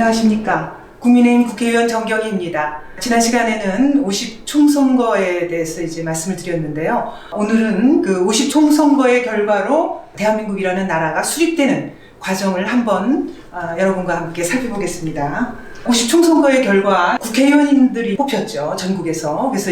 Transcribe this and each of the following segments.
안녕하십니까. 국민의힘 국회의원 정경희입니다. 지난 시간에는 50 총선거에 대해서 말씀을 드렸는데요. 오늘은 그 50 총선거의 결과로 대한민국이라는 나라가 수립되는 과정을 한번 여러분과 함께 살펴보겠습니다. 50 총선거의 결과 국회의원님들이 뽑혔죠. 전국에서. 그래서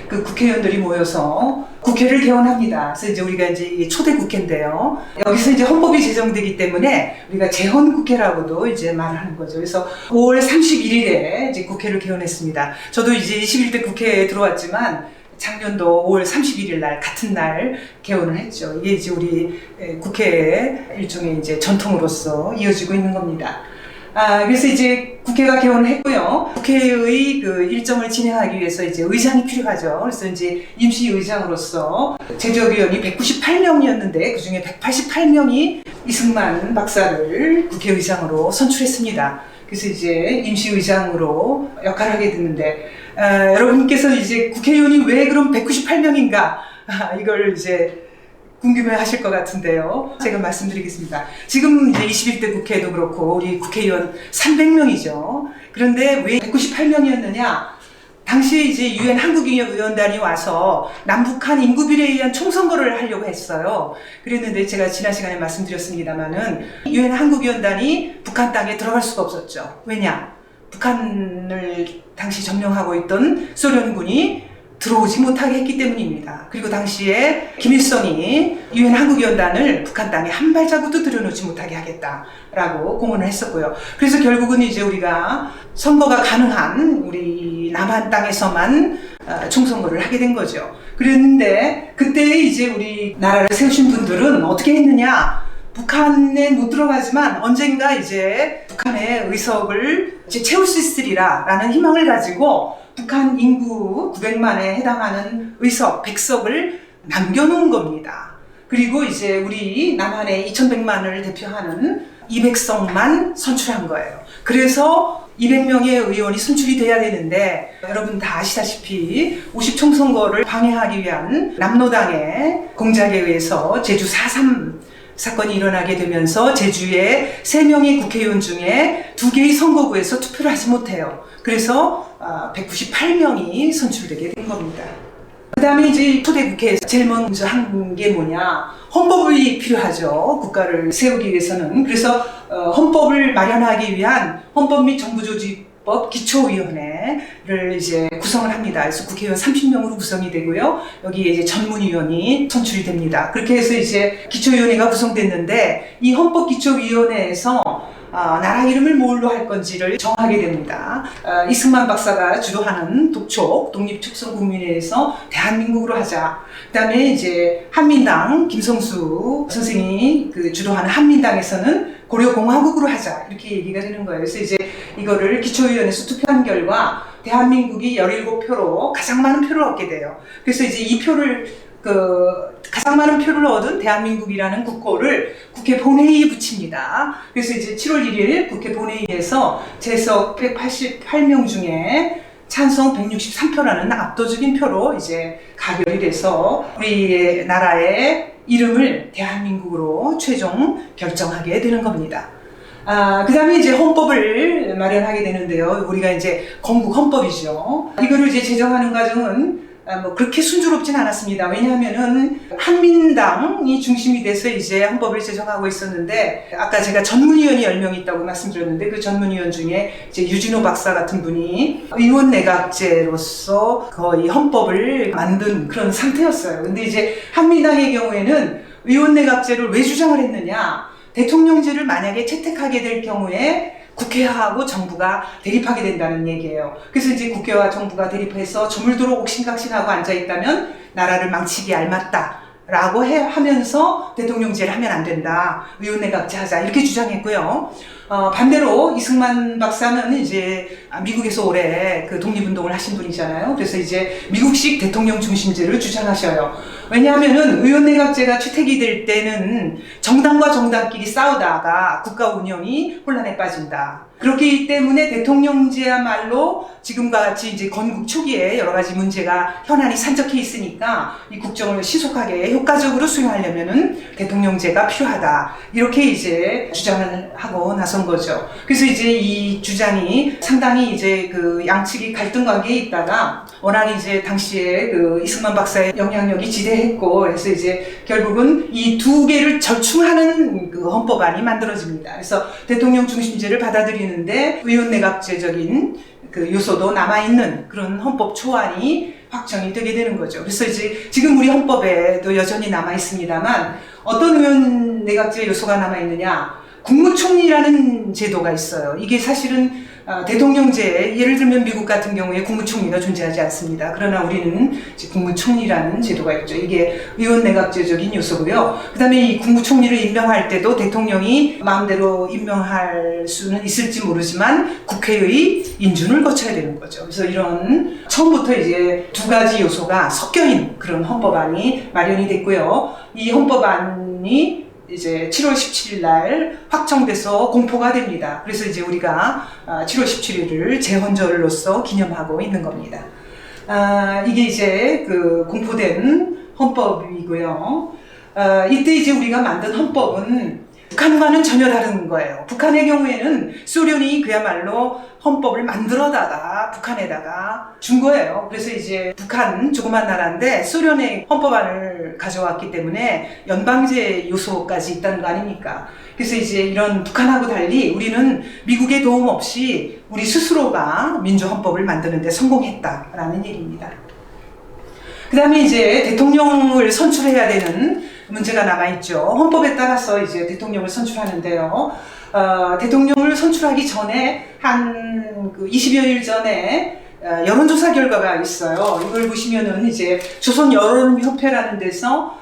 그 국회의원들이 모여서 국회를 개원합니다. 그래서 우리가 초대 국회인데요. 여기서 헌법이 제정되기 때문에 우리가 재헌 국회라고도 말을 하는 거죠. 그래서 5월 31일에 국회를 개원했습니다. 저도 21대 국회에 들어왔지만 작년도 5월 31일 날 같은 날 개원을 했죠. 이게 우리 국회의 일종의 전통으로서 이어지고 있는 겁니다. 그래서 국회가 개원을 했고요. 국회의 그 일정을 진행하기 위해서 의장이 필요하죠. 그래서 임시의장으로서 제적위원이 198명이었는데 그 중에 188명이 이승만 박사를 국회의장으로 선출했습니다. 그래서 임시의장으로 역할을 하게 됐는데, 여러분께서 국회의원이 왜 그럼 198명인가? 이걸 궁금해 하실 것 같은데요. 제가 말씀드리겠습니다. 지금 21대 국회도 그렇고 우리 국회의원 300명이죠. 그런데 왜 198명이었느냐? 당시에 유엔 한국위원단이 와서 남북한 인구비례에 의한 총선거를 하려고 했어요. 그랬는데 제가 지난 시간에 말씀드렸습니다만은 유엔 한국위원단이 북한 땅에 들어갈 수가 없었죠. 왜냐? 북한을 당시 점령하고 있던 소련군이 들어오지 못하게 했기 때문입니다. 그리고 당시에 김일성이 유엔 한국위원단을 북한 땅에 한 발자국도 들여놓지 못하게 하겠다라고 공언을 했었고요. 그래서 결국은 우리가 선거가 가능한 우리 남한 땅에서만 총선거를 하게 된 거죠. 그랬는데 그때 우리 나라를 세우신 분들은 어떻게 했느냐? 북한에 못 들어가지만 언젠가 북한의 의석을 채울 수 있으리라라는 희망을 가지고 북한 인구 900만에 해당하는 의석 100석을 남겨놓은 겁니다. 그리고 우리 남한의 2100만을 대표하는 200석만 선출한 거예요. 그래서 200명의 의원이 선출이 돼야 되는데, 여러분 다 아시다시피 50 총선거를 방해하기 위한 남로당의 공작에 의해서 제주 4.3 사건이 일어나게 되면서 제주의 3명의 국회의원 중에 2개의 선거구에서 투표를 하지 못해요. 그래서 198명이 선출되게 된 겁니다. 그 다음에 초대 국회에서 제일 먼저 한 게 뭐냐? 헌법이 필요하죠. 국가를 세우기 위해서는. 그래서 헌법을 마련하기 위한 헌법 및 정부조직법 기초위원회를 구성을 합니다. 그래서 국회의원 30명으로 구성이 되고요. 여기에 전문위원이 선출이 됩니다. 그렇게 해서 기초위원회가 구성됐는데, 이 헌법기초위원회에서 나라 이름을 뭘로 할 건지를 정하게 됩니다. 이승만 박사가 주도하는 독립촉선국민회에서 대한민국으로 하자. 그 다음에 한민당 김성수 선생이 주도하는 한민당에서는 고려공화국으로 하자. 이렇게 얘기가 되는 거예요. 그래서 이거를 기초위원회에서 투표한 결과 대한민국이 17표로 가장 많은 표를 얻게 돼요. 그래서 이 표를 가장 많은 표를 얻은 대한민국이라는 국호를 국회 본회의에 붙입니다. 그래서 7월 1일 국회 본회의에서 재석 188명 중에 찬성 163표라는 압도적인 표로 가결이 돼서 우리 나라의 이름을 대한민국으로 최종 결정하게 되는 겁니다. 그 다음에 헌법을 마련하게 되는데요. 우리가 건국 헌법이죠. 이거를 제정하는 과정은 그렇게 순조롭진 않았습니다. 왜냐하면은 한민당이 중심이 돼서 헌법을 제정하고 있었는데, 아까 제가 전문위원이 10명 있다고 말씀드렸는데, 그 전문위원 중에 유진호 박사 같은 분이 의원내각제로서 거의 헌법을 만든 그런 상태였어요. 근데 한민당의 경우에는 의원내각제를 왜 주장을 했느냐? 대통령제를 만약에 채택하게 될 경우에 국회하고 정부가 대립하게 된다는 얘기예요. 그래서 국회와 정부가 대립해서 저물도록 옥신각신하고 앉아있다면 나라를 망치기 알맞다라고 하면서 대통령제를 하면 안 된다. 의원내각제 하자. 이렇게 주장했고요. 반대로 이승만 박사는 미국에서 오래 독립운동을 하신 분이잖아요. 그래서 미국식 대통령 중심제를 주장하셔요. 왜냐하면은 의원내각제가 채택이 될 때는 정당과 정당끼리 싸우다가 국가 운영이 혼란에 빠진다. 그렇기 때문에 대통령제야말로 지금과 같이 건국 초기에 여러 가지 문제가 현안이 산적해 있으니까 이 국정을 신속하게 효과적으로 수행하려면은 대통령제가 필요하다. 이렇게 주장을 하고 나서 나선 거죠. 그래서 이제 이 주장이 상당히 이제 그 양측이 갈등 관계에 있다가 워낙 이제 당시에 그 이승만 박사의 영향력이 지대했고, 그래서 이제 결국은 이 두 개를 절충하는 그 헌법안이 만들어집니다. 그래서 대통령 중심제를 받아들이는데 의원내각제적인 그 요소도 남아있는 그런 헌법 초안이 확정이 되게 되는 거죠. 그래서 이제 지금 우리 헌법에도 여전히 남아있습니다만 어떤 의원내각제 요소가 남아있느냐, 국무총리라는 제도가 있어요. 이게 사실은 대통령제에, 예를 들면 미국 같은 경우에 국무총리가 존재하지 않습니다. 그러나 우리는 이제 국무총리라는 제도가 있죠. 이게 의원내각제적인 요소고요. 그 다음에 이 국무총리를 임명할 때도 대통령이 마음대로 임명할 수는 있을지 모르지만 국회의 인준을 거쳐야 되는 거죠. 그래서 이런 처음부터 이제 두 가지 요소가 섞여있는 그런 헌법안이 마련이 됐고요. 이 헌법안이 이제 7월 17일 날 확정돼서 공포가 됩니다. 그래서 이제 우리가 7월 17일을 재헌절로서 기념하고 있는 겁니다. 이게 이제 그 공포된 헌법이고요. 이때 이제 우리가 만든 헌법은 북한과는 전혀 다른 거예요. 북한의 경우에는 소련이 그야말로 헌법을 만들어다가 북한에다가 준 거예요. 그래서 이제 북한 조그만 나라인데 소련의 헌법안을 가져왔기 때문에 연방제 요소까지 있다는 거 아닙니까? 그래서 이제 이런 북한하고 달리 우리는 미국의 도움 없이 우리 스스로가 민주헌법을 만드는 데 성공했다라는 얘기입니다. 그 다음에 이제 대통령을 선출해야 되는 문제가 남아있죠. 헌법에 따라서 이제 대통령을 선출하는데요. 대통령을 선출하기 전에 한 20여일 전에 여론조사 결과가 있어요. 이걸 보시면은 이제 조선여론협회라는 데서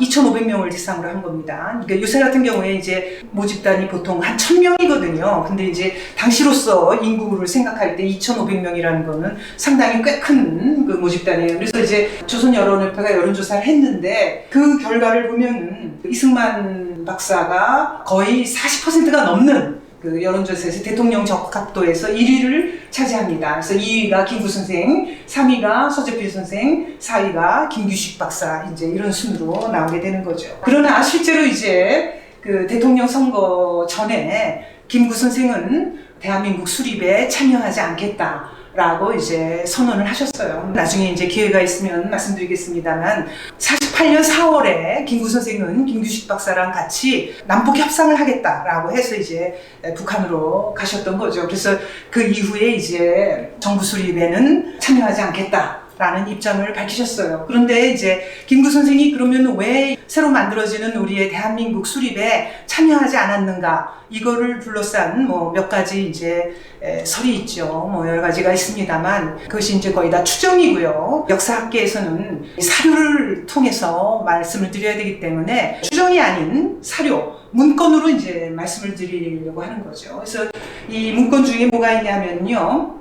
2,500명을 대상으로 한 겁니다. 그러니까 요새 같은 경우에 이제 모집단이 보통 한 1,000명이거든요. 근데 이제 당시로서 인구를 생각할 때 2,500명이라는 거는 상당히 꽤 큰 그 모집단이에요. 그래서 이제 조선여론협회가 여론조사를 했는데 그 결과를 보면은 이승만 박사가 거의 40%가 넘는 그 여론조사에서 대통령 적합도에서 1위를 차지합니다. 그래서 2위가 김구 선생, 3위가 서재필 선생, 4위가 김규식 박사, 이제 이런 순으로 나오게 되는 거죠. 그러나 실제로 이제 그 대통령 선거 전에 김구 선생은 대한민국 수립에 참여하지 않겠다라고 이제 선언을 하셨어요. 나중에 이제 기회가 있으면 말씀드리겠습니다만 48년 4월에 김구 선생은 김규식 박사랑 같이 남북 협상을 하겠다라고 해서 이제 북한으로 가셨던 거죠. 그래서 그 이후에 이제 정부 수립에는 참여하지 않겠다라는 입장을 밝히셨어요. 그런데 이제 김구 선생이 그러면 왜 새로 만들어지는 우리의 대한민국 수립에 참여하지 않았는가? 이거를 둘러싼 뭐 몇 가지 이제 설이 있죠. 뭐 여러 가지가 있습니다만 그것이 이제 거의 다 추정이고요. 역사학계에서는 사료를 통해서 말씀을 드려야 되기 때문에 추정이 아닌 사료, 문건으로 이제 말씀을 드리려고 하는 거죠. 그래서 이 문건 중에 뭐가 있냐면요.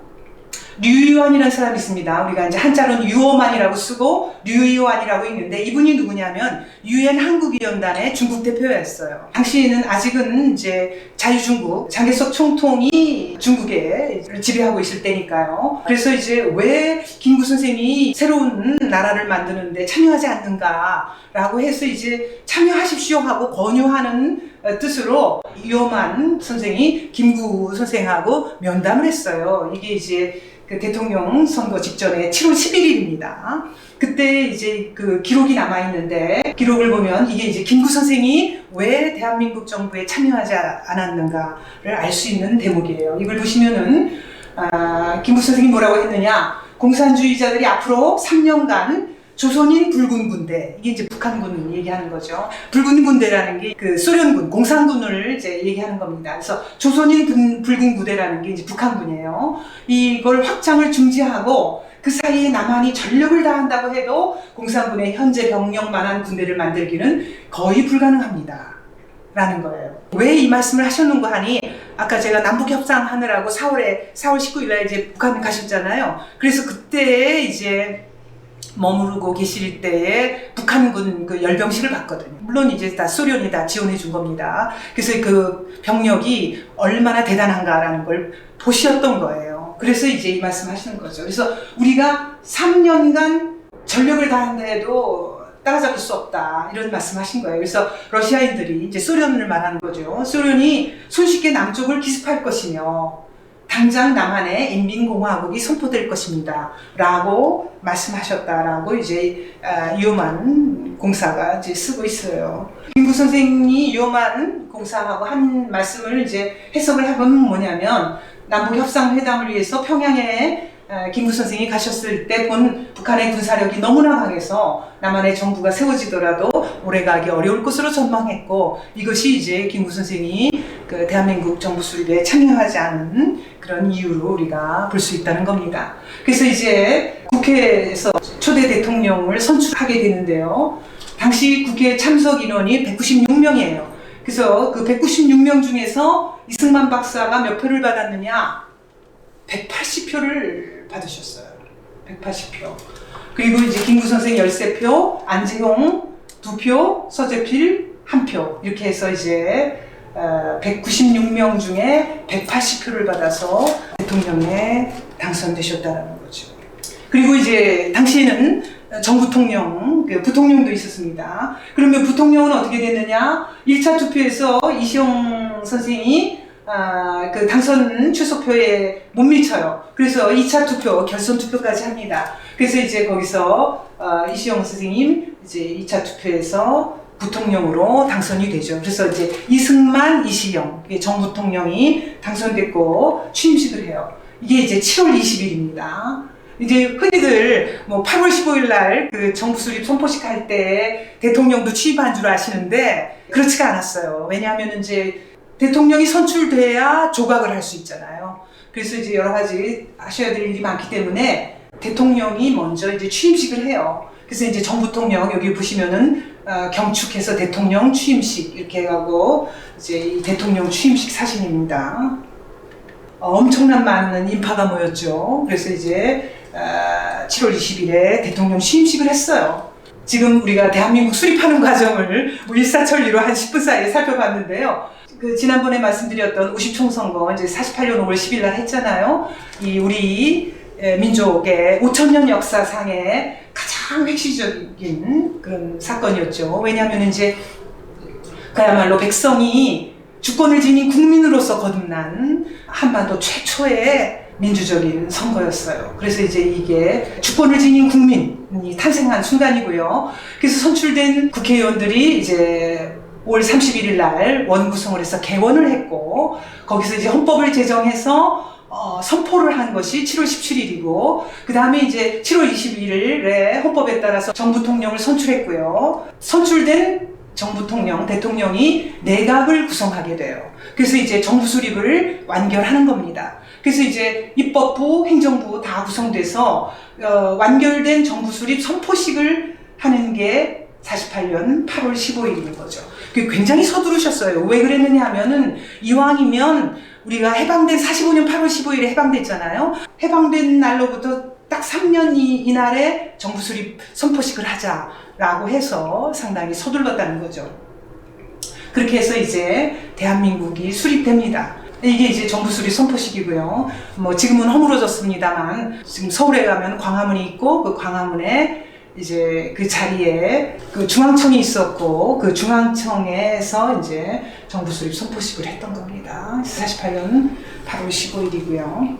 류이완이라는 사람이 있습니다. 우리가 이제 한자로는 유어만이라고 쓰고 류이완이라고 있는데 이분이 누구냐면 유엔 한국위원단의 중국 대표였어요. 당시에는 아직은 이제 자유중국, 장개석 총통이 중국에 지배하고 있을 때니까요. 그래서 이제 왜 김구 선생이 새로운 나라를 만드는데 참여하지 않는가라고 해서 이제 참여하십시오 하고 권유하는 뜻으로 유어만 선생이 김구 선생하고 면담을 했어요. 이게 이제 그 대통령 선거 직전에 7월 11일입니다. 그때 이제 그 기록이 남아있는데 기록을 보면 이게 이제 김구 선생이 왜 대한민국 정부에 참여하지 않았는가를 알 수 있는 대목이에요. 이걸 보시면은 김구 선생이 뭐라고 했느냐, 공산주의자들이 앞으로 3년간 조선인 붉은 군대, 이게 이제 북한군 얘기하는 거죠. 붉은 군대라는 게 그 소련군, 공산군을 이제 얘기하는 겁니다. 그래서 조선인 붉은 부대라는 게 이제 북한군이에요. 이걸 확장을 중지하고 그 사이에 남한이 전력을 다한다고 해도 공산군의 현재 병력만한 군대를 만들기는 거의 불가능합니다. 라는 거예요. 왜 이 말씀을 하셨는가 하니 아까 제가 남북 협상하느라고 4월 19일 날 이제 북한에 가셨잖아요. 그래서 그때 이제 머무르고 계실 때에 북한군 그 열병식을 봤거든요. 물론 이제 다 소련이 다 지원해 준 겁니다. 그래서 그 병력이 얼마나 대단한가라는 걸 보셨던 거예요. 그래서 이제 이 말씀 하시는 거죠. 그래서 우리가 3년간 전력을 다한다 해도 따라잡을 수 없다 이런 말씀하신 거예요. 그래서 러시아인들이 이제 소련을 말하는 거죠. 소련이 손쉽게 남쪽을 기습할 것이며 당장 남한의 인민공화국이 선포될 것입니다. 라고 말씀하셨다라고 이제 유만 공사가 이제 쓰고 있어요. 김구 선생이 유만 공사하고 한 말씀을 이제 해석을 해보면 뭐냐면 남북 협상회담을 위해서 평양에 김구 선생이 가셨을 때 본 북한의 군사력이 너무나 강해서 남한의 정부가 세워지더라도 오래가기 어려울 것으로 전망했고 이것이 이제 김구 선생이 그 대한민국 정부 수립에 참여하지 않은 그런 이유로 우리가 볼 수 있다는 겁니다. 그래서 이제 국회에서 초대 대통령을 선출하게 되는데요. 당시 국회 참석 인원이 196명이에요. 그래서 그 196명 중에서 이승만 박사가 몇 표를 받았느냐? 180표를 받으셨어요. 180표. 그리고 이제 김구 선생 13표, 안재홍 2표, 서재필 1표. 이렇게 해서 이제 196명 중에 180표를 받아서 대통령에 당선되셨다는 거죠. 그리고 이제 당시에는 정부통령, 부통령도 있었습니다. 그러면 부통령은 어떻게 됐느냐? 1차 투표에서 이시영 선생이 그 당선 최소표에 못 미쳐요. 그래서 2차 투표, 결선 투표까지 합니다. 그래서 이제 거기서 이시영 선생님 이제 2차 투표에서 부통령으로 당선이 되죠. 그래서 이제 이승만, 이시영 정부통령이 당선됐고 취임식을 해요. 이게 이제 7월 20일입니다. 이제 흔히들 뭐 8월 15일 날 그 정부 수립 선포식 할 때 대통령도 취임한 줄 아시는데 그렇지가 않았어요. 왜냐하면 이제 대통령이 선출돼야 조각을 할 수 있잖아요. 그래서 이제 여러 가지 하셔야 될 일이 많기 때문에 대통령이 먼저 이제 취임식을 해요. 그래서 이제 정부통령 여기 보시면은 경축해서 대통령 취임식 이렇게 하고 이제 이 대통령 취임식 사진입니다. 엄청난 많은 인파가 모였죠. 그래서 이제 7월 20일에 대통령 취임식을 했어요. 지금 우리가 대한민국 수립하는 과정을 뭐 일사천리로 한 10분 사이에 살펴봤는데요. 그 지난번에 말씀드렸던 50총선거 이제 48년 5월 10일 날 했잖아요. 이 우리 민족의 5,000년 역사상의 가장 획시적인 그런 사건이었죠. 왜냐하면 이제 그야말로 백성이 주권을 지닌 국민으로서 거듭난 한반도 최초의 민주적인 선거였어요. 그래서 이제 이게 주권을 지닌 국민이 탄생한 순간이고요. 그래서 선출된 국회의원들이 이제 5월 31일 날 원구성을 해서 개원을 했고 거기서 이제 헌법을 제정해서 선포를 한 것이 7월 17일이고 그 다음에 이제 7월 21일에 헌법에 따라서 정부통령을 선출했고요. 선출된 정부통령, 대통령이 내각을 구성하게 돼요. 그래서 이제 정부 수립을 완결하는 겁니다. 그래서 이제 입법부, 행정부 다 구성돼서 완결된 정부 수립 선포식을 하는 게 48년 8월 15일인 거죠. 굉장히 서두르셨어요. 왜 그랬느냐 하면은 이왕이면 우리가 해방된 45년 8월 15일에 해방됐잖아요. 해방된 날로부터 딱 3년 이날에 정부 수립 선포식을 하자라고 해서 상당히 서둘렀다는 거죠. 그렇게 해서 이제 대한민국이 수립됩니다. 이게 이제 정부 수립 선포식이고요. 뭐 지금은 허물어졌습니다만 지금 서울에 가면 광화문이 있고 그 광화문에 이제 그 자리에 그 중앙청이 있었고 그 중앙청에서 이제 정부 수립 선포식을 했던 겁니다. 48년 8월 15일이고요.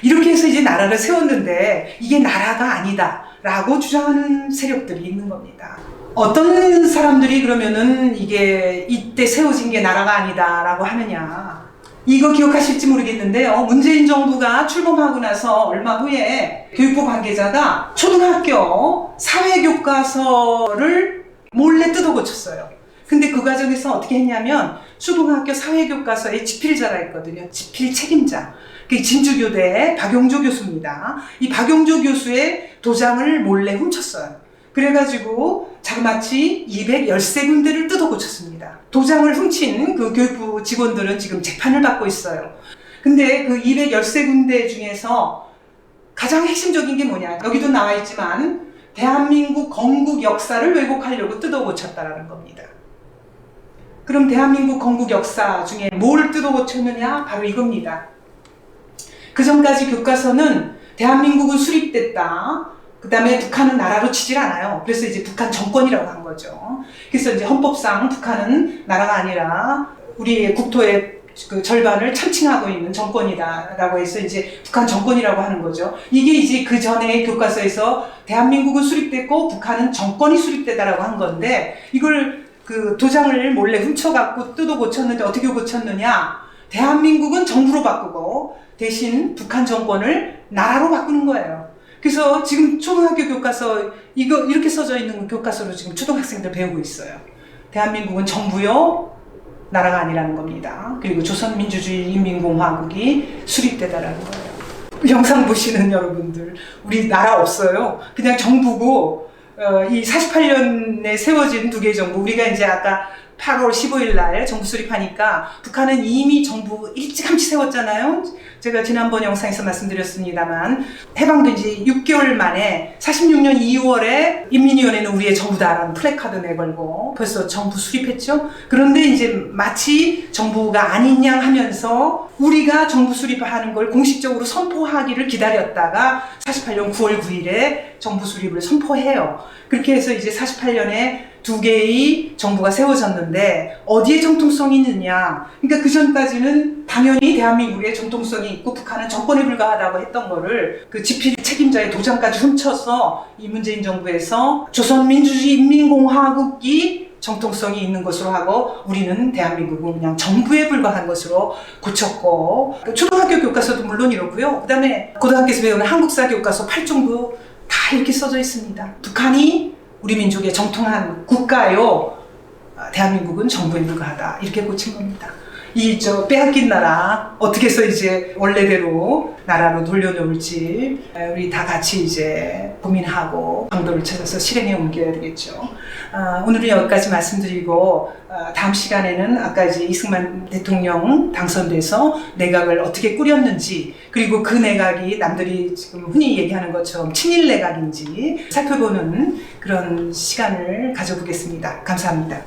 이렇게 해서 이제 나라를 세웠는데 이게 나라가 아니다라고 주장하는 세력들이 있는 겁니다. 어떤 사람들이 그러면은 이게 이때 세워진 게 나라가 아니다라고 하느냐. 이거 기억하실지 모르겠는데요. 문재인 정부가 출범하고 나서 얼마 후에 교육부 관계자가 초등학교 사회교과서를 몰래 뜯어 고쳤어요. 근데 그 과정에서 어떻게 했냐면 초등학교 사회교과서에 집필자가 있거든요. 집필 책임자. 그게 진주교대의 박용조 교수입니다. 이 박용조 교수의 도장을 몰래 훔쳤어요. 그래가지고 자그마치 213군데를 뜯어 고쳤습니다. 도장을 훔친 그 교육부 직원들은 지금 재판을 받고 있어요. 근데 그 213군데 중에서 가장 핵심적인 게 뭐냐. 여기도 나와 있지만 대한민국 건국 역사를 왜곡하려고 뜯어 고쳤다라는 겁니다. 그럼 대한민국 건국 역사 중에 뭘 뜯어 고쳤느냐? 바로 이겁니다. 그 전까지 교과서는 대한민국은 수립됐다. 그 다음에 북한은 나라로 치질 않아요. 그래서 이제 북한 정권이라고 한 거죠. 그래서 이제 헌법상 북한은 나라가 아니라 우리의 국토의 그 절반을 참칭하고 있는 정권이다라고 해서 이제 북한 정권이라고 하는 거죠. 이게 이제 그 전에 교과서에서 대한민국은 수립됐고 북한은 정권이 수립되다라고 한 건데, 이걸 그 도장을 몰래 훔쳐갖고 뜯어 고쳤는데 어떻게 고쳤느냐? 대한민국은 정부로 바꾸고 대신 북한 정권을 나라로 바꾸는 거예요. 그래서 지금 초등학교 교과서 이거 이렇게 써져 있는 교과서로 지금 초등학생들 배우고 있어요. 대한민국은 정부요, 나라가 아니라는 겁니다. 그리고 조선민주주의인민공화국이 수립되다라는 거예요. 영상 보시는 여러분들, 우리 나라 없어요. 그냥 정부고, 이 48년에 세워진 두 개의 정부, 우리가 이제 아까 8월 15일 날 정부 수립하니까 북한은 이미 정부 일찌감치 세웠잖아요. 제가 지난번 영상에서 말씀드렸습니다만, 해방된 지 6개월 만에 46년 2월에 인민위원회는 우리의 정부다라는 플래카드 내걸고 벌써 정부 수립했죠. 그런데 이제 마치 정부가 아닌 양 하면서 우리가 정부 수립하는 걸 공식적으로 선포하기를 기다렸다가 48년 9월 9일에 정부 수립을 선포해요. 그렇게 해서 이제 48년에 두 개의 정부가 세워졌는데 어디에 정통성이 있느냐? 그러니까 그 전까지는 당연히 대한민국에 정통성이 있고 북한은 정권에 불과하다고 했던 거를 그 집필 책임자의 도장까지 훔쳐서 이 문재인 정부에서 조선민주주의인민공화국이 정통성이 있는 것으로 하고 우리는 대한민국은 그냥 정부에 불과한 것으로 고쳤고, 초등학교 교과서도 물론 이렇고요. 그 다음에 고등학교에서 배우는 한국사 교과서 8종도 다 이렇게 써져 있습니다. 북한이 우리 민족의 정통한 국가요, 대한민국은 정부에 불과하다, 이렇게 고친 겁니다. 이 빼앗긴 나라 어떻게 해서 이제 원래대로 나라로 돌려놓을지 우리 다 같이 이제 고민하고 방도를 찾아서 실행에 옮겨야 되겠죠. 오늘은 여기까지 말씀드리고, 다음 시간에는 아까 이제 이승만 대통령 당선돼서 내각을 어떻게 꾸렸는지, 그리고 그 내각이 남들이 지금 흔히 얘기하는 것처럼 친일 내각인지 살펴보는 그런 시간을 가져보겠습니다. 감사합니다.